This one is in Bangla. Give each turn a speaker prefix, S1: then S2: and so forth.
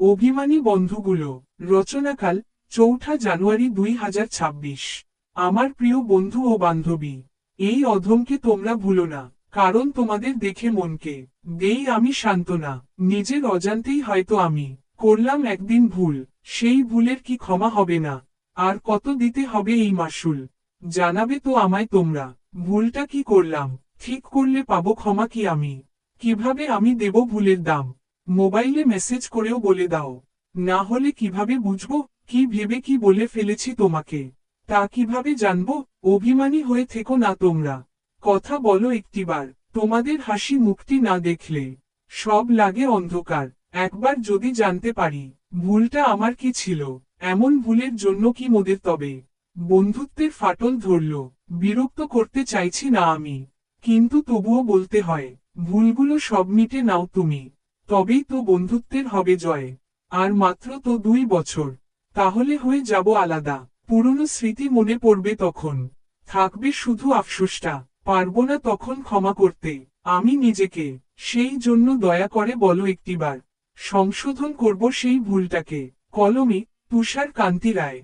S1: অভিমানী বন্ধুগুলো। রচনাকাল ৪ঠা জানুয়ারি ২০২৬। আমার প্রিয় বন্ধু ও বান্ধবী, এই অধমকে তোমরা ভুলো না, কারণ তোমাদের দেখে মনকে দেই আমি সান্ত্বনা। নিজের অজান্তেই হয়তো আমি করলাম একদিন ভুল, সেই ভুলের কি ক্ষমা হবে না? আর কত দিতে হবে এই মাসুল? জানাবে তো আমায় তোমরা, ভুলটা কি করলাম? ঠিক করলে পাবো ক্ষমা কি আমি? কিভাবে আমি দেব ভুলের দাম? মোবাইলে মেসেজ করেও বলে দাও, না হলে কিভাবে বুঝবো কি ভেবে কি বলে ফেলেছি তোমাকে? তা কিভাবে জানবো? অভিমানী হয়ে থেকো না তোমরা, কথা বলো একটিবার। তোমাদের হাসি মুখটি না দেখলে সব লাগে অন্ধকার। একবার যদি জানতে পারি ভুলটা আমার কি ছিল, এমন ভুলের জন্য কি মোদের তবে বন্ধুত্বের ফাটল ধরল? বিরক্ত করতে চাইছি না আমি, কিন্তু তবুও বলতে হয়, ভুলগুলো সব মিটে নাও তুমি, তবেই তো বন্ধুত্বের হবে জয়। আর মাত্র তো ২ বছর, তাহলে হয়ে যাব আলাদা। পুরনো স্মৃতি মনে পড়বে তখন, থাকবে শুধু আফসোসটা। পারবো না তখন ক্ষমা করতে আমি নিজেকে, সেই জন্য দয়া করে বলো একটিবার, সংশোধন করব সেই ভুলটাকে। কলমে তুষার কান্তি রায়।